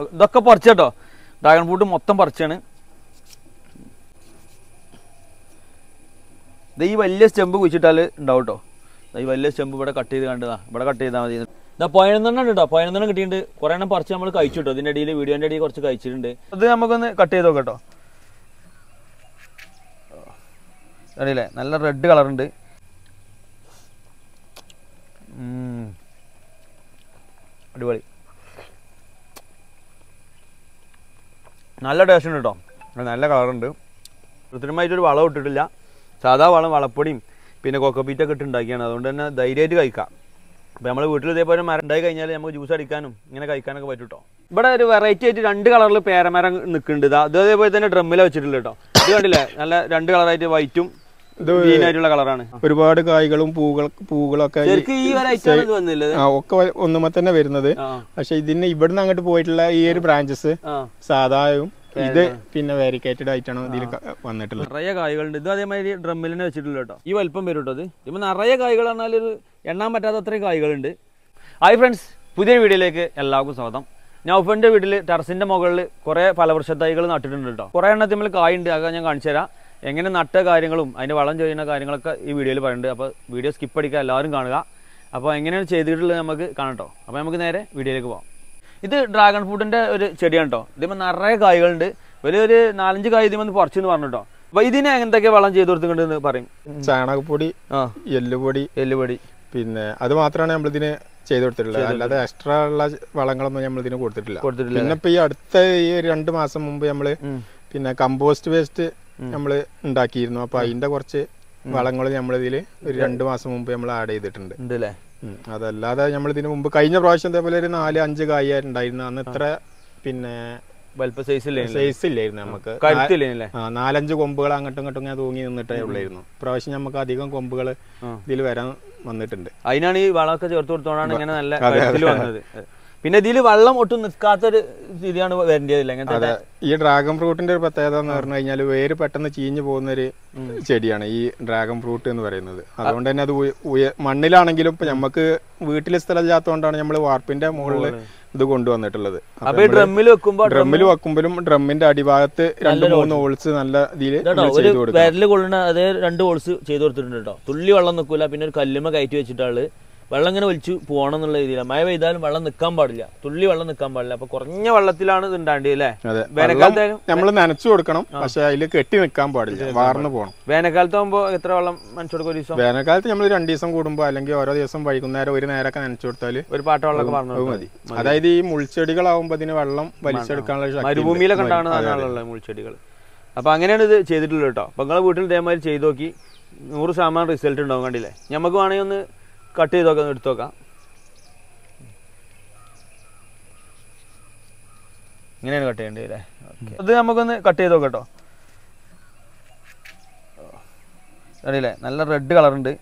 ഇതൊക്കെ പറിച്ചോ. Dragon fruit മൊത്തം പറിച്ചാണ്. ഇത് ഈ വലിയ സ്റ്റെമ്പ് കുഴിച്ചിട്ടാൽ ഉണ്ടാവും കേട്ടോ. ഈ വലിയ സ്റ്റെമ്പ് ഇവിടെ കട്ട് ചെയ്ത് കണ്ടതാ. ഇവിടെ കട്ട് ചെയ്താൽ മതി. ഇതാ 11 കേട്ടോ. 11 കിട്ടിയിട്ടുണ്ട്. കുറേ എണ്ണം പറിച്ച് നമ്മൾ കഴിച്ചു കേട്ടോ. ഇതിൻ്റെ ഇടയിൽ വീഡിയോൻ്റെ ഇടയിൽ കുറച്ച് കഴിച്ചിട്ടുണ്ട്. അത് നമുക്കൊന്ന് കട്ട് ചെയ്ത് നോക്കാം കേട്ടോ. അറിയില്ലേ, നല്ല റെഡ് കളറുണ്ട്. അടിപൊളി, നല്ല ടേസ്റ്റ് ഉണ്ട് കേട്ടോ. നല്ല കളറുണ്ട്. കൃത്രിമമായിട്ടൊരു വളം ഇട്ടിട്ടില്ല. സാധാ വളം, വളപ്പൊടിയും പിന്നെ കൊക്കോപ്പീറ്റൊക്കെ ഇട്ട് ഉണ്ടാക്കിയാണ്. അതുകൊണ്ട് തന്നെ ധൈര്യമായിട്ട് കഴിക്കാം. അപ്പോൾ നമ്മൾ വീട്ടിൽ ഇതേപോലെ മരം ഉണ്ടായി കഴിഞ്ഞാൽ നമുക്ക് ജ്യൂസ് അടിക്കാനും ഇങ്ങനെ കഴിക്കാനൊക്കെ പറ്റും കേട്ടോ. ഇവിടെ ഒരു വെറൈറ്റി ആയിട്ട് 2 കളറിൽ പേരമരം നിൽക്കുന്നുണ്ട്. ഇത് അതേപോലെ തന്നെ ഡ്രമ്മിലാണ് വെച്ചിട്ടുള്ളത് കേട്ടോ. ഇത് കണ്ടില്ലേ, നല്ല 2 കളറായിട്ട് വൈറ്റും ഗ്രീനായിട്ടുള്ള കളറാണ്. ഒരുപാട് കായ്കളും പൂകളൊക്കെ ഒക്കെ ഒന്നുമ തന്നെ വരുന്നത്. പക്ഷെ ഇതിന് ഇവിടുന്ന് അങ്ങോട്ട് പോയിട്ടുള്ള ഈ ഒരു ബ്രാഞ്ചസ് സാധായും ഇത് പിന്നെ വേരിക്കേറ്റഡ് ആയിട്ടാണ് ഇതിൽ വന്നിട്ടുള്ളത്. നിറയെ കായ്കളുണ്ട്. ഇത് അതേമാതിരി ഡ്രമ്മിൽ തന്നെ വെച്ചിട്ടുള്ള കേട്ടോ. ഈ വലിപ്പം വരും കേട്ടോ. ഇത് നിറയെ കായ്കൾ പറഞ്ഞാൽ ഒരു എണ്ണാൻ പറ്റാത്ത അത്രയും കായ്കളുണ്ട്. ഹായ് ഫ്രണ്ട്സ്, പുതിയ വീഡിയോയിലേക്ക് എല്ലാവർക്കും സ്വാഗതം. നൗഫന്റെ വീട്ടിൽ ടെറസിന്റെ മുകളിൽ കുറേ ഫലവൃക്ഷ തൈകൾ നട്ടിട്ടുണ്ട് കേട്ടോ. കുറേ എണ്ണത്തിൽ കായുണ്ട്. അതൊക്കെ ഞാൻ കാണിച്ചു തരാം. എങ്ങനെ നട്ട കാര്യങ്ങളും അതിൻ്റെ വളം ചെയ്യുന്ന കാര്യങ്ങളൊക്കെ ഈ വീഡിയോയിൽ പറയുന്നുണ്ട്. അപ്പോൾ വീഡിയോ സ്കിപ്പ് അടിക്കുക, എല്ലാവരും കാണുക. അപ്പോൾ എങ്ങനെയാണ് ചെയ്തിട്ടുള്ളത് നമുക്ക് കാണട്ടോ. അപ്പോൾ നമുക്ക് നേരെ വീഡിയോയിലേക്ക് പോകാം. ഇത് ഡ്രാഗൺ ഫ്രൂട്ടിൻ്റെ ഒരു ചെടിയാണ് കേട്ടോ. ഇതിപ്പോൾ നിറയെ കായ്കളുണ്ട്. വലിയൊരു 4-5 കായ് ഇതിമെന്ന് പറിച്ചെന്ന് പറഞ്ഞു കേട്ടോ. അപ്പോൾ ഇതിനെ എന്തൊക്കെ വളം ചെയ്ത് കൊടുത്തിട്ടുണ്ടെന്ന് പറയും. ചാണകപ്പൊടി, എല്ലുപൊടി, പിന്നെ അത് മാത്രമാണ് നമ്മളിതിന് ചെയ്ത് കൊടുത്തിട്ടുള്ളത്. അല്ലാതെ എക്സ്ട്രാ ഉള്ള വളങ്ങളൊന്നും നമ്മളിതിന് കൊടുത്തിട്ടില്ല. പിന്നെ ഇപ്പൊ ഈ അടുത്ത ഈ 2 മാസം മുമ്പ് നമ്മള് പിന്നെ കമ്പോസ്റ്റ് വേസ്റ്റ് നമ്മള് ഉണ്ടാക്കിയിരുന്നു. അപ്പൊ അതിന്റെ കുറച്ച് വളങ്ങൾ നമ്മളിതില് ഒരു 2 മാസം മുമ്പ് നമ്മൾ ആഡ് ചെയ്തിട്ടുണ്ട്. അതല്ലാതെ നമ്മളിതിന് മുമ്പ് കഴിഞ്ഞ പ്രാവശ്യം ഇതേപോലെ ഒരു 4-5 കായ ഉണ്ടായിരുന്നു. അന്ന് ഇത്ര പിന്നെ സൈസ് ഇല്ലായിരുന്നു. നമുക്ക് 4-5 കൊമ്പുകൾ അങ്ങോട്ടും ഇങ്ങോട്ടും ഇങ്ങനെ തൂങ്ങി നിന്നിട്ടേ ഉള്ളായിരുന്നു. പ്രാവശ്യം നമുക്ക് അധികം കൊമ്പുകൾ ഇതിൽ വരാൻ വന്നിട്ടുണ്ട്. അതിനാണ് ഈ വളമൊക്കെ ചേർത്ത് കൊടുത്തോണ്ടാണ് ഇങ്ങനെ നല്ല വന്നത്. പിന്നെ ഇതിൽ വെള്ളം ഒട്ടും നിൽക്കാത്തൊരു രീതിയാണ് വരേണ്ടതില്ല. അങ്ങനത്തെ ഈ ഡ്രാഗൺ ഫ്രൂട്ടിന്റെ ഒരു പ്രത്യേകത എന്ന് പറഞ്ഞു കഴിഞ്ഞാൽ വേര് പെട്ടെന്ന് ചീഞ്ഞു പോകുന്ന ഒരു ചെടിയാണ് ഈ ഡ്രാഗൺ ഫ്രൂട്ട് എന്ന് പറയുന്നത്. അതുകൊണ്ട് തന്നെ അത് മണ്ണിലാണെങ്കിലും ഇപ്പൊ നമുക്ക് വീട്ടിൽ സ്ഥലമില്ലാത്തതുകൊണ്ടാണ് നമ്മൾ വാർപ്പിന്റെ മുകളിൽ ഇത് കൊണ്ടുവന്നിട്ടുള്ളത്. ഡ്രമ്മിൽ വെക്കുമ്പോഴും ഡ്രമ്മിന്റെ അടിഭാഗത്ത് 2-3 ഹോൾസ് നല്ല രീതിയിൽ വിരല് കൊള്ളുന്ന അതേ 2 ഹോൾസ് ചെയ്ത് കൊടുത്തിട്ടുണ്ട് കേട്ടോ. തുള്ളി വെള്ളം നിൽക്കൂല. പിന്നെ ഒരു കല്ലുമ്മ കയറ്റി വെച്ചിട്ടാണ് വെള്ളം ഇങ്ങനെ വലിച്ചു പോകണം എന്നുള്ള രീതിയിലാണ്. മഴ പെയ്താലും വെള്ളം നിൽക്കാൻ പാടില്ല. തുള്ളി വെള്ളം നിൽക്കാൻ പാടില്ല. അപ്പൊ കുറഞ്ഞ വെള്ളത്തിലാണ് ഇത് ഉണ്ടാണ്ടത് അല്ലേ? വേനൽക്കാലത്ത് നമ്മൾ നനച്ചു കൊടുക്കണം. പക്ഷെ അതിൽ കെട്ടി നിൽക്കാൻ പാടില്ല, വാർന്നു പോകണം. വേനൽക്കാലത്ത് ആകുമ്പോൾ എത്ര വെള്ളം നനച്ചു കൊടുക്കും ഒരു ദിവസം? വേനൽക്കാലത്ത് നമ്മൾ 2 ദിവസം കൂടുമ്പോൾ അല്ലെങ്കിൽ ഓരോ ദിവസം വൈകുന്നേരം ഒരു നേരമൊക്കെ നനച്ചു കൊടുത്താൽ ഒരു പാട്ട വെള്ളം മതി. അതായത് ഈ മുൾച്ചെടികളാകുമ്പോൾ അതിന് വെള്ളം വലിച്ചെടുക്കാനുള്ള മരുഭൂമിയിലൊക്കെ ഉണ്ടാകുന്ന മുൾച്ചെടികൾ. അപ്പൊ അങ്ങനെയാണ് ഇത് ചെയ്തിട്ടുള്ളത് കേട്ടോ. അപ്പൊ നിങ്ങളെ വീട്ടിൽ ഇതേമാതിരി ചെയ്ത് നോക്കി 100% റിസൾട്ട് ഉണ്ടാവും. കണ്ടില്ലേ? നമുക്ക് വേണമെങ്കിൽ ഒന്ന് കട്ട് ചെയ്ത് നോക്കാം, എടുത്തു നോക്കാം. ഇങ്ങനെയാണ് കട്ട് ചെയ്യേണ്ടത് അല്ലേ? അത് നമുക്കൊന്ന് കട്ട് ചെയ്ത് നോക്കാം കേട്ടോ. അറിയില്ലേ, നല്ല റെഡ് കളറുണ്ട്.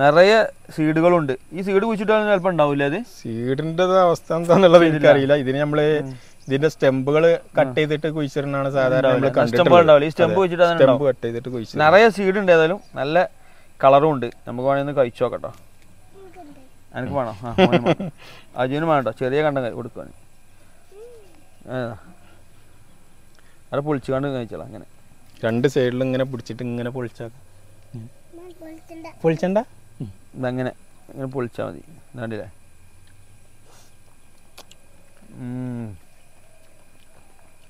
നിറയെ സീഡുകളുണ്ട്. ഈ സീഡ് കുഴിച്ചിട്ടാലും ചിലപ്പോൾ ഉണ്ടാവില്ല. അത് സീഡിന്റെ അവസ്ഥ എന്താന്നുള്ളത് എനിക്കറിയില്ല. ഇതിന് നമ്മള് ഇതിന്റെ സ്റ്റെമ്പുകൾ കട്ട് ചെയ്തിട്ട് കുഴിച്ചിട്ടാണ് സാധാരണ ഈ സ്റ്റെമ്പ് കുഴിച്ചിട്ട് നിറയെ സീഡ് ഉണ്ട്. ഏതായാലും നല്ല കളറും ഉണ്ട്. നമുക്ക് വേണമെങ്കിൽ ഒന്ന് കഴിച്ചു നോക്കട്ടോ. എനിക്ക് വേണോ? അജുവിന് വേണ്ടോ? ചെറിയ കണ്ട കൊടുക്കുവാൻ അത് പൊളിച്ചു കണ്ട് കഴിച്ചോളാം. അങ്ങനെ 2 സൈഡിലും ഇങ്ങനെ പിടിച്ചിട്ട് ഇങ്ങനെ പൊളിച്ചണ്ട ഇതങ്ങനെ ഇങ്ങനെ പൊളിച്ചാൽ മതി. കണ്ടില്ലേ?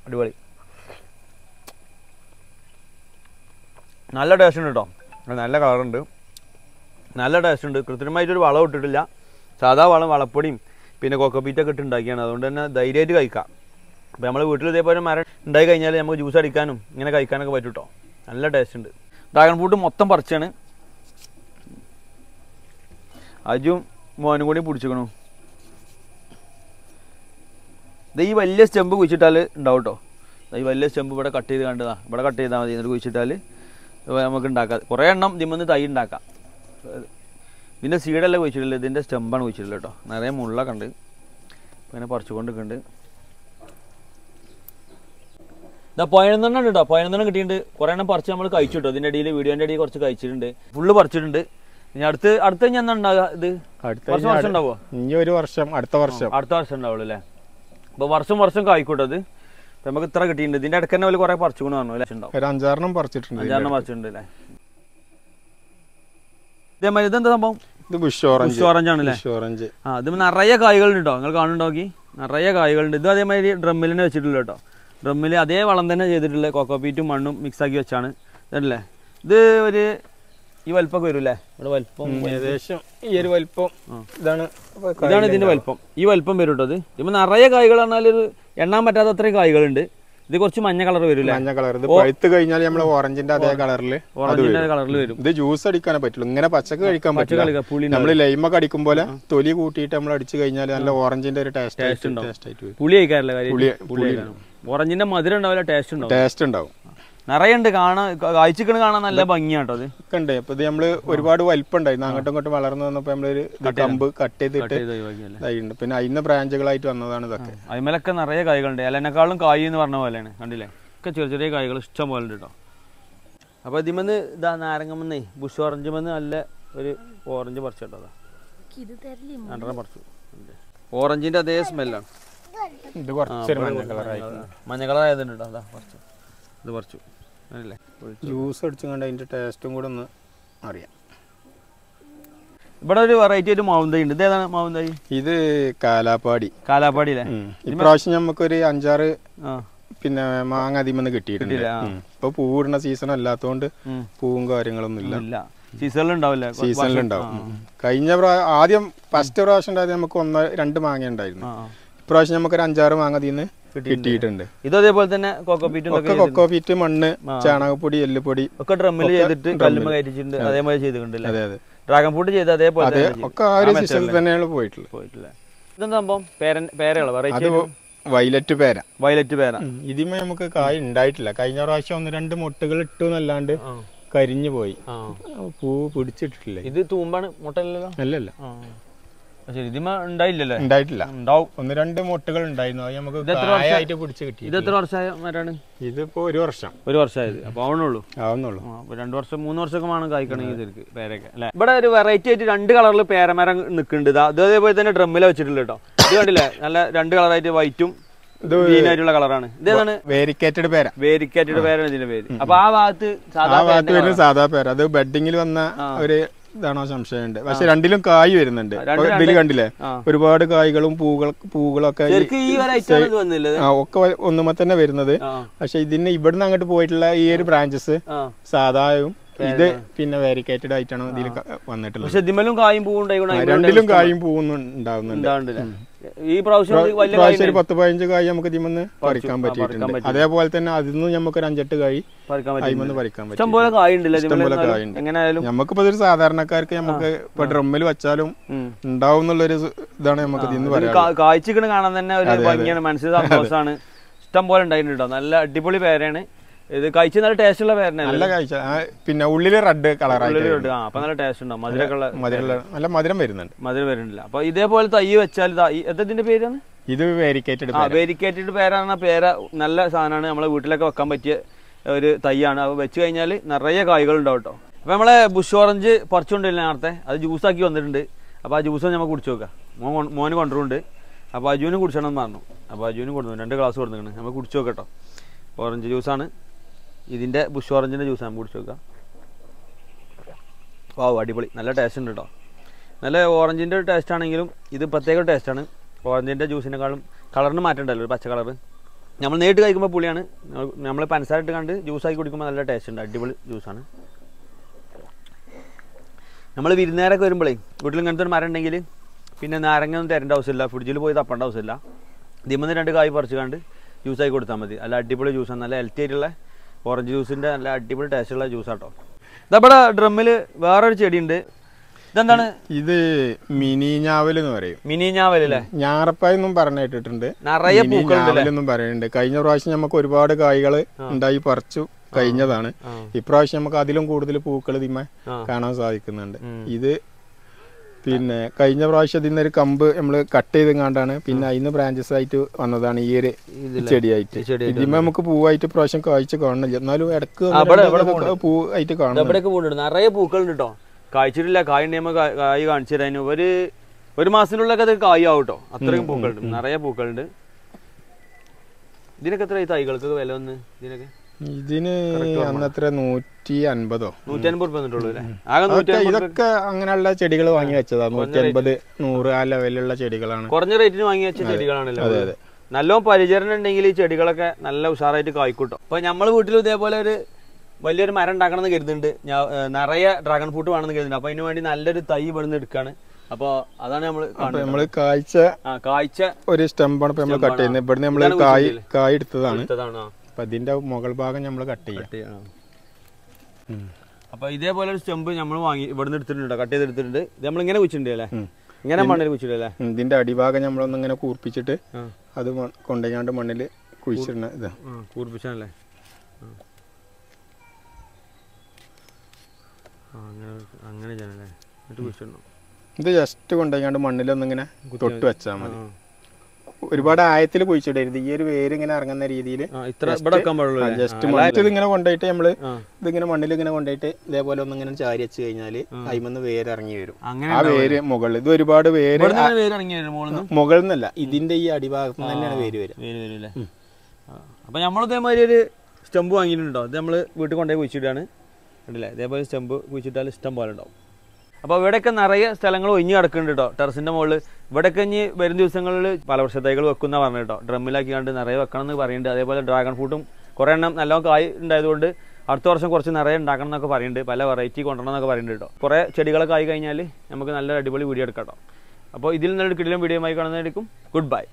അടിപൊളി, നല്ല ടേസ്റ്റ് ഉണ്ട് കേട്ടോ. നല്ല കളറുണ്ട്, നല്ല ടേസ്റ്റ് ഉണ്ട്. കൃത്രിമമായിട്ടൊരു വളം ഇട്ടിട്ടില്ല. സാധാ വളം, വളപ്പൊടിയും പിന്നെ കൊക്കോപ്പീറ്റൊക്കെ ഇട്ട് ഉണ്ടാക്കിയാണ്. അതുകൊണ്ട് തന്നെ ധൈര്യമായിട്ട് കഴിക്കാം. അപ്പോൾ നമ്മൾ വീട്ടിൽ ഇതേപോലെ മരം ഉണ്ടായി കഴിഞ്ഞാൽ നമുക്ക് ജ്യൂസ് അടിക്കാനും ഇങ്ങനെ കഴിക്കാനൊക്കെ പറ്റും കേട്ടോ. നല്ല ടേസ്റ്റ് ഉണ്ട്. ഡ്രാഗൺ ഫ്രൂട്ട് മൊത്തം പറിച്ചാണ്. അജും മോനും കൂടി പിടിച്ചിക്കണു. ഇത് ഈ വലിയ സ്റ്റെമ്പ് കുഴിച്ചിട്ടാൽ ഉണ്ടാവും കേട്ടോ. ഈ വലിയ സ്റ്റെമ്പ് ഇവിടെ കട്ട് ചെയ്ത് കണ്ടതാ. ഇവിടെ കട്ട് ചെയ്താൽ മതി. എന്നിട്ട് കുഴിച്ചിട്ടാൽ നമുക്ക് ഉണ്ടാക്കാം. കുറേ എണ്ണം ഇതിമെന്ന് തൈ ഉണ്ടാക്കാം. ഇതിൻ്റെ സീഡെല്ലാം കുഴിച്ചിട്ടില്ല, ഇതിൻ്റെ സ്റ്റെമ്പാണ് കുഴിച്ചിട്ടില്ല കേട്ടോ. നിറയെ മുള്ളൊക്കെ ഉണ്ട്. പിന്നെ പറിച്ചുകൊണ്ടിരിക്കുന്നുണ്ട്. ഇതാ 11 കേട്ടോ. 11 കിട്ടിയിട്ടുണ്ട്. കുറേ എണ്ണം പറിച്ച് നമ്മൾ കഴിച്ചു കേട്ടോ. ഇതിൻ്റെ ഇടയിൽ വീഡിയോൻ്റെ ഇടയിൽ കുറച്ച് കഴിച്ചിട്ടുണ്ട്. ഫുള്ള് പറിച്ചിട്ടുണ്ട്. ഇനി അടുത്ത ഞാൻ എന്താ ഉണ്ടാകുക? ഇത് വർഷം ഉണ്ടാവുമോ? ഇനി ഒരു വർഷം, അടുത്ത വർഷം ഉണ്ടാവുള്ളൂ അല്ലേ? അപ്പോൾ വർഷം വർഷം കായ്ക്കൂട്ടത്. അപ്പം നമുക്ക് ഇത്ര കിട്ടിയിട്ടുണ്ട്. ഇതിൻ്റെ ഇടയ്ക്ക് തന്നെ കുറേ പറിച്ചുകൊണ്ട് പറഞ്ഞു അല്ലേ? ഉണ്ടാവും. ഒരു 5-6 പറിച്ചിട്ടുണ്ട്. 5-6 പറിച്ചിട്ടുണ്ട് അല്ലേ? ഇതേമാതിരി ഇതെന്താ സംഭവം? ഇത് ബുഷ് ഓറഞ്ച് ആണല്ലേ? ഓറഞ്ച്. ആ ഇത് നിറയെ കായ്കളുണ്ട് കേട്ടോ. നിങ്ങൾ കാണുന്നുണ്ടോക്കി നിറയെ കായ്കളുണ്ട്. ഇത് അതേമാതിരി ഡ്രമ്മിൽ തന്നെ വെച്ചിട്ടുള്ള കേട്ടോ. ഡ്രമ്മിൽ അതേ വളം തന്നെ ചെയ്തിട്ടുള്ള കോക്കോപീറ്റും മണ്ണും മിക്സാക്കി വെച്ചാണ് ഇതല്ലേ. ഇത് ഒരു ഈ വലിപ്പമൊക്കെ വരും അല്ലേ? ഇവിടെ വലിപ്പം ഏകദേശം ഈ ഒരു വലിപ്പം ഇതാണ് ഇതിന്റെ വലിപ്പം. ഈ വലിപ്പം വരും കേട്ടോ. ഇത് ഇപ്പം നിറയെ കായ്കൾ പറഞ്ഞാൽ ഒരു എണ്ണാൻ പറ്റാത്ത അത്രയും കായ്കളുണ്ട്. ഇത് കുറച്ച് മഞ്ഞ കളർ വരും. മഞ്ഞ കളർ. ഇത് പഴുത്ത് കഴിഞ്ഞാൽ നമ്മൾ ഓറഞ്ചിന്റെ അതേ കളറിൽ വരും. ഇത് ജ്യൂസ് അടിക്കാനേ പറ്റുള്ളൂ. ഇങ്ങനെ പച്ചക്ക് കഴിക്കാൻ പറ്റില്ല. നമ്മൾ ലൈമൊക്കെ അടിക്കും പോലെ തൊലി കൂട്ടിയിട്ട് നമ്മൾ അടിച്ചു കഴിഞ്ഞാൽ നല്ല ഓറഞ്ചിന്റെ ഒരു ടേസ്റ്റ് ഉണ്ടാവും. പുളി കഴിക്കാറില്ല. ഓറഞ്ചിന്റെ മധുരം ഉണ്ടാവില്ല, ടേസ്റ്റ് ഉണ്ടാവും. നിറയുണ്ട് കാണാൻ. കായ്ച്ചിക്കണ് കാണാൻ നല്ല ഭംഗിയാട്ടോ. അത് ഉണ്ട്. ഇപ്പൊ ഇത് നമ്മള് ഒരുപാട് വലിപ്പം ഉണ്ടായിരുന്നു. അങ്ങോട്ടും ഇങ്ങോട്ടും വളർന്നു വന്നപ്പോ നമ്മളൊരു കമ്പ് കട്ട് ചെയ്തിട്ട് പിന്നെ അതിന് ബ്രാഞ്ചുകളായിട്ട് വന്നതാണ് ഇതൊക്കെ. അതിമേലൊക്കെ നിറയെ കായ്കളുണ്ട്. ഇലനേക്കാളും കായ് എന്ന് പറഞ്ഞ പോലെയാണ്. കണ്ടില്ലേ? ഒക്കെ ചെറിയ ചെറിയ കായ്കൾ ഇഷ്ടം പോലെ ഉണ്ട് കേട്ടോ. അപ്പൊ ഇതിമെന്ന് ഇതാ നാരങ്ങമെന്നേ ബുഷ് ഓറഞ്ചുമെന്ന് നല്ല ഒരു ഓറഞ്ച് പറിച്ചു കേട്ടോ. രണ്ടെണ്ണം പറിച്ചു. ഓറഞ്ചിന്റെ അതേ സ്മെല്ലാണ്. ഇത് കുറച്ചൊരു മഞ്ഞ കളർ ആയതുണ്ട് കേട്ടോ. അതാ പറിച്ചു. ഇത് പറിച്ചു. ജ്യൂസ് അടിച്ചുകൊണ്ട് അതിന്റെ ടേസ്റ്റും കൂടെ ഒന്ന് അറിയാം. ഇവിടെ ഒരു വെറൈറ്റി ആയിട്ട് മാവുന്തൈ ഉണ്ട്. ഇത് ഏതാണ് മാവുന്തൈ? ഇത് കാലാപ്പാടി. കാലാപ്പാടിയില്ലേ? ഇപ്രാവശ്യം നമുക്കൊരു 5-6 പിന്നെ മാങ്ങ അതിമെന്ന് കിട്ടിയിട്ടുണ്ട്. ഇപ്പൊ പൂവിടുന്ന സീസൺ അല്ലാത്തതുകൊണ്ട് പൂവും കാര്യങ്ങളൊന്നും ഇല്ല. സീസണിലുണ്ടാവും. കഴിഞ്ഞ ആദ്യം ഫസ്റ്റ് പ്രാവശ്യം ഉണ്ടായത് നമുക്ക് 1-2 മാങ്ങ ഉണ്ടായിരുന്നു. ഇപ്രാവശ്യം നമുക്കൊരു 5-6 മാങ്ങ അതിന്ന് കിട്ടിയിട്ടുണ്ട്. ഇത് അതേപോലെ തന്നെ കൊക്കോപീറ്റ്, മണ്ണ്, ചാണകപ്പൊടി, എല്ലുപൊടി ഒക്കെ ഡ്രമ്മിൽ ചെയ്തിട്ട് കല്ലുമ്മ കയറ്റിച്ചിട്ടുണ്ട്. അതേപോലെ ചെയ്തിട്ടുണ്ട്. അതെ അതെ. ഡ്രാഗൺ ഫ്രൂട്ട് ചെയ്ത് അതേപോലെ ഒക്കെ ആ ഒരു സിസ്റ്റത്തിൽ തന്നെയാണ് പോയിട്ടുള്ളത്. ഇതെന്താ സംഭവം? പേരകളോ? വെറൈറ്റി വയലറ്റ് പേര. വയലറ്റ് പേര. ഇതിമേ നമുക്ക് കായ് ഉണ്ടായിട്ടില്ല. കഴിഞ്ഞ പ്രാവശ്യം 1-2 മുട്ടുകൾ ഇട്ടു എന്നല്ലാണ്ട് കരിഞ്ഞു പോയി. പൂ പിടിച്ചിട്ടില്ല. ഇത് തൂമ്പാണ്, മുട്ടല്ലോ? അല്ലല്ല. ഉണ്ടായില്ലല്ലോ? ഉണ്ടായിട്ടില്ല. ഉണ്ടാവും. 1-2 മുട്ടുകൾ ഉണ്ടായിരുന്നു. അത് നമുക്ക് കായായിട്ട് പിടിച്ച് കിട്ടി. ഇത് എത്ര വർഷമായ മരാണ്? ഇതിപ്പോ 1 വർഷം. 1 വർഷമായത്. അപ്പൊ ആവുന്നുള്ളൂ. 2 വർഷം 3 വർഷമൊക്കെ വേണം കായ്ക്കണമെങ്കിൽ ഇതിലേക്ക് പേരൊക്കെ അല്ലെ? ഇവിടെ ഒരു വെറൈറ്റി ആയിട്ട് 2 കളറിൽ പേരമരം നിൽക്കുന്നുണ്ട്. ഇത് അതേപോലെ തന്നെ ഡ്രമ്മിൽ വെച്ചിട്ടില്ല കേട്ടോ. ഇത് കണ്ടില്ലേ? നല്ല 2 കളറായിട്ട് വൈറ്റും ഗ്രീനായിട്ടുള്ള കളറാണ്. ഇതേതാണ്? വേരിക്കേറ്റഡ് പേര. വേരിക്കേറ്റഡ് പേരാണ് ഇതിന്റെ പേര്. അപ്പൊ ആ ഭാഗത്ത് സാധാ പേര. അത് ബെഡിങ്ങിൽ വന്ന ഒരു ഇതാണോ സംശയമുണ്ട്. പക്ഷെ രണ്ടിലും കായ് വരുന്നുണ്ട്. ഇതില് കണ്ടില്ലേ? ഒരുപാട് കായ്കളും പൂകളൊക്കെ ഒക്കെ ഒന്നുമ തന്നെ വരുന്നത്. പക്ഷെ ഇതിന് ഇവിടുന്ന് അങ്ങോട്ട് പോയിട്ടുള്ള ഈ ഒരു ബ്രാഞ്ചസ് സാധായും ഇത് പിന്നെ വേരിക്കേറ്റഡ് ആയിട്ടാണ് ഇതിൽ വന്നിട്ടുള്ളത്. പക്ഷെ ഇതിലും കായും പൂവും രണ്ടിലും കായും പൂവും ഉണ്ടാവുന്നുണ്ട്. ഈ പ്രാവശ്യം 10-15 കായ് നമുക്ക് ഇതിമെന്ന് പറിക്കാൻ പറ്റിയിട്ടുണ്ട്. അതേപോലെ തന്നെ അതിന്ന് നമുക്ക് 5-8 കായ് അതിമെന്ന് പറിക്കാൻ പറ്റും. ഇഷ്ടംപോലെ കായുണ്ടല്ലോ. ഇഷ്ടംപോലെ കായുണ്ട്. നമുക്കിപ്പോ ഒരു സാധാരണക്കാർക്ക് നമുക്ക് ഇപ്പൊ ഡ്രമ്മിൽ വെച്ചാലും ഉണ്ടാവും എന്നുള്ളൊരു ഇതാണ് നമുക്ക് ഇതിന്ന് പറയാം. കായ്ച്ചിക്കണ് കാണാൻ തന്നെ ഒരു ഭംഗിയാണ്, മനസ്സിൽ സന്തോഷമാണ്. ഇഷ്ടം പോലെ ഉണ്ടായിട്ടുണ്ടോ. നല്ല അടിപൊളി പേരാണ് ഇത്. കഴിച്ച നല്ല ടേസ്റ്റ് ഉള്ള പേരനെ. നല്ല കഴിച്ച പിന്നെ ഉള്ളില് റെഡ് കളറായിട്ട്. അപ്പൊ നല്ല ടേസ്റ്റ് ഉണ്ടാവും. നല്ല മധുരം വരുന്നുണ്ട്. മധുരം വരുന്നില്ല. അപ്പൊ ഇതേപോലെ തൈ വെച്ചാൽ ഇതിന്റെ പേരാണ് ഇത് വേരിക്കേറ്റഡ്. വേരിക്കേറ്റഡ് പേരാണ്. പേര നല്ല സാധനമാണ്. നമ്മളെ വീട്ടിലൊക്കെ വെക്കാൻ പറ്റിയ ഒരു തൈയാണ്. അപ്പൊ വെച്ച് കഴിഞ്ഞാൽ നിറയെ കായ്കൾ ഉണ്ടാവും കേട്ടോ. അപ്പൊ നമ്മളെ ബുഷ് ഓറഞ്ച് പറിച്ചുകൊണ്ടില്ല നേരത്തെ. അത് ജ്യൂസാക്കി വന്നിട്ടുണ്ട്. അപ്പൊ ആ ജ്യൂസ് നമുക്ക് കുടിച്ചു നോക്കാം. മോന് കൊണ്ടുവരുന്നുണ്ട്. അപ്പൊ അജുവിന് കുടിച്ചണം എന്ന് പറഞ്ഞു. അപ്പൊ അജുവിന് കൊടുത്തു 2 ഗ്ലാസ് കൊടുത്തിട്ടുണ്ട്. നമുക്ക് കുടിച്ചു നോക്കട്ടോ. ഓറഞ്ച് ജ്യൂസാണ്. ഇതിൻ്റെ ബുഷ് ഓറഞ്ചിൻ്റെ ജ്യൂസ് നമുക്ക് കുടിച്ച് നോക്കാം. വാവ്, അടിപൊളി. നല്ല ടേസ്റ്റ് ഉണ്ട് കേട്ടോ. നല്ല ഓറഞ്ചിൻ്റെ ഒരു ടേസ്റ്റ് ആണെങ്കിലും ഇത് പ്രത്യേക ടേസ്റ്റാണ്. ഓറഞ്ചിൻ്റെ ജ്യൂസിനെക്കാളും കളറിന് മാറ്റമുണ്ടല്ലോ, ഒരു പച്ച കളറ്. നമ്മൾ നേരിട്ട് കഴിക്കുമ്പോൾ പുളിയാണ്. നമ്മൾ പഞ്ചസാര ഇട്ട് കണ്ട് ജ്യൂസാക്കി കുടിക്കുമ്പോൾ നല്ല ടേസ്റ്റ് ഉണ്ട്. അടിപൊളി ജ്യൂസാണ്. നമ്മൾ വിരുന്നേരൊക്കെ വരുമ്പോഴേ വീട്ടിൽ ഇങ്ങനത്തെ ഒരു മരം ഉണ്ടെങ്കിൽ പിന്നെ നാരങ്ങ ഒന്നും തരേണ്ട ആവശ്യമില്ല, ഫ്രിഡ്ജിൽ പോയി തപ്പേണ്ട ആവശ്യമില്ല. ഇതിമെന്ന് 2 കായ് പറിച്ച് കണ്ട് ജ്യൂസാക്കി കൊടുത്താൽ മതി. നല്ല അടിപൊളി ജ്യൂസാണ്. നല്ല ഹെൽത്തി ആയിട്ടുള്ള ഓറഞ്ച് ജ്യൂസിൻ്റെ നല്ല അടിപൊളി ടേസ്റ്റുള്ള ജ്യൂസാട്ടോ. ഇതവിടെ ഡ്രമ്മിൽ വേറൊരു ചെടിയുണ്ട്. ഇതെന്താണ്? ഇത് മിനി ഞാവൽ എന്ന് പറയും. മിനി ഞാവൽ അല്ലേ? ഞാറപ്പായെന്നും പറഞ്ഞിട്ടുണ്ട്. നിറയെ പൂക്കളെന്നും പറയുന്നുണ്ട്. കഴിഞ്ഞ പ്രാവശ്യം നമുക്ക് ഒരുപാട് കായ്കൾ ഉണ്ടായി പറിച്ചു കഴിഞ്ഞതാണ്. ഇപ്രാവശ്യം നമുക്ക് അതിലും കൂടുതൽ പൂക്കൾ ഇതിന്മേ കാണാൻ സാധിക്കുന്നുണ്ട്. ഇത് പിന്നെ കഴിഞ്ഞ പ്രാവശ്യം ഇതിൽ നിന്നൊരു കമ്പ് നമ്മൾ കട്ട് ചെയ്തെങ്ങാണ്ടാണ് പിന്നെ അതിന് ബ്രാഞ്ചസ് ആയിട്ട് വന്നതാണ് ഈ ഒരു ചെടിയായിട്ട്. ഇതിന്മേ നമുക്ക് പൂവായിട്ട് പ്രാവശ്യം കായ്ച്ച് കാണുന്നില്ല, എന്നാലും ഇടക്ക് പൂവായിട്ട് കാണും. നിറയെ പൂക്കളുണ്ട് കേട്ടോ. കായ്ച്ചിട്ടില്ല. കായ് ഉണ്ടെങ്കിൽ കായ് കാണിച്ചു തരാൻ ഒരു മാസത്തിനുള്ളൊക്കെ അത് കായ് ആവും കേട്ടോ. അത്രയും പൂക്കളുണ്ട്, നിറയെ പൂക്കളുണ്ട്. ഇതിനൊക്കെ എത്ര തൈകൾക്ക് വില വന്ന് ഇതിനൊക്കെ? ഇതിന് അന്നത്ര 150 ഇതൊക്കെ അങ്ങനെയുള്ള ചെടികൾ വാങ്ങി വെച്ചതാ. 150, 100 ആ ലെവലിലുള്ള ചെടികളാണ്. കുറഞ്ഞ റേറ്റിന് വാങ്ങി വെച്ച ചെടികളാണല്ലോ. അതെ അതെ. നല്ല പരിചരണം ഉണ്ടെങ്കിൽ ഈ ചെടികളൊക്കെ നല്ല ഉഷാറായിട്ട് കായ്ക്കൂട്ടോ. അപ്പൊ നമ്മളെ വീട്ടിൽ ഇതേപോലെ ഒരു വലിയൊരു മരം ഉണ്ടാക്കണം എന്ന് കരുതുന്നുണ്ട്. നിറയെ ഡ്രാഗൺ ഫ്രൂട്ട് വേണമെന്ന് കരുതുന്നുണ്ട്. അപ്പൊ അതിന് വേണ്ടി നല്ലൊരു തൈ ഇവിടുന്ന് എടുക്കാണ്. അപ്പൊ അതാണ് നമ്മള് കായ്ച്ച ഒരു സ്റ്റമ്പാണ് ഇപ്പൊ നമ്മൾ കട്ട് ചെയ്യുന്നത്. ഇവിടുന്ന് നമ്മള് കായ് എടുത്തതാണ്. അപ്പൊ ഇതിന്റെ മുകൾ ഭാഗം നമ്മൾ കട്ട് ചെയ്യാം. അപ്പൊ ഇതേപോലെ ഒരു സ്റ്റമ്പ് നമ്മൾ വാങ്ങി ഇവിടുന്ന് എടുത്തിട്ടുണ്ട്, കട്ട് ചെയ്തെടുത്തിട്ടുണ്ട്. ഇത് നമ്മൾ ഇങ്ങനെ കുച്ചിട്ടുണ്ട് അല്ലേ? ഇങ്ങനെ മണ്ണിൽ കുച്ചിട്ടല്ലേ? ഇതിന്റെ അടിഭാഗം നമ്മളൊന്ന് ഇങ്ങനെ കൂർപ്പിച്ചിട്ട് അത് കൊണ്ടുപോയാണ്ട് മണ്ണില് കുഴിച്ചിടണ ഇതാ. കൂർപ്പിച്ചാണല്ലേ? അങ്ങനെ ചെയ്യണല്ലേ? ഇത് ജസ്റ്റ് കൊണ്ടുപോയാണ്ട് മണ്ണിലൊന്നിങ്ങനെ തൊട്ട് വെച്ചാൽ മതി. ഒരുപാട് ആയത്തിൽ കുഴിച്ചിടരുത്. ഈ ഒരു വേര് ഇങ്ങനെ ഇറങ്ങുന്ന രീതിയിൽ ജസ്റ്റ് മണ്ണിൽ ഇങ്ങനെ കൊണ്ടുപോയിട്ട് നമ്മള് ഇതിങ്ങനെ മണ്ണിൽ ഇങ്ങനെ കൊണ്ടുപോയിട്ട് ഇതേപോലെ ഒന്നിങ്ങനെ ചാരി വെച്ച് കഴിഞ്ഞാല് അതിമന്ന് വേര് ഇറങ്ങി വരും. ആ വേര് മുകളിൽ ഇത് ഒരുപാട് വേര് മുകളിൽ നിന്നല്ല, ഇതിന്റെ ഈ അടിഭാഗത്ത് തന്നെയാണ് വേര് വരിക. അപ്പൊ നമ്മളിതേമാതിരി ഒരു സ്റ്റമ്പ് വാങ്ങിയിട്ടുണ്ടോ? ഇത് നമ്മള് വീട്ടിൽ കൊണ്ടുപോയി കുഴിച്ചിട്ടാണ് കണ്ടില്ലേ? ഇതേപോലെ സ്റ്റമ്പ് കുഴിച്ചിട്ടാൽ ഇഷ്ടം പോലെ ഉണ്ടാവും. അപ്പോൾ ഇവിടെയൊക്കെ നിറയെ സ്ഥലങ്ങൾ ഒഴിഞ്ഞ് കിടക്കുന്നുണ്ട് കേട്ടോ ടെറസിൻ്റെ മുകളിൽ. ഇവിടെയൊക്കെ ഇനി വരും ദിവസങ്ങളിൽ ഫലവൃക്ഷ തൈകൾ വെക്കുന്ന പറഞ്ഞു കേട്ടോ. ഡ്രമ്മിലാക്കി കണ്ട് നിറയെ വെക്കണം എന്ന് പറയുന്നുണ്ട്. അതേപോലെ ഡ്രാഗൺ ഫ്രൂട്ടും കുറേ എണ്ണം നല്ലോണം കായ് ഉണ്ടായതുകൊണ്ട് അടുത്ത വർഷം കുറച്ച് നിറയെ ഉണ്ടാക്കണം എന്നൊക്കെ പറയുന്നുണ്ട്. പല വെറൈറ്റി കൊണ്ടുവരണം എന്നൊക്കെ പറയുന്നുണ്ട് കേട്ടോ. കുറേ ചെടികളൊക്കെ ആയി കഴിഞ്ഞാൽ നമുക്ക് നല്ല അടിപൊളി വീഡിയോ എടുക്കാം കേട്ടോ. അപ്പോൾ ഇതിൽ നിന്നൊരു കിടിലൻ വീഡിയോ ആയി കാണുന്നതായിരിക്കും. Good bye.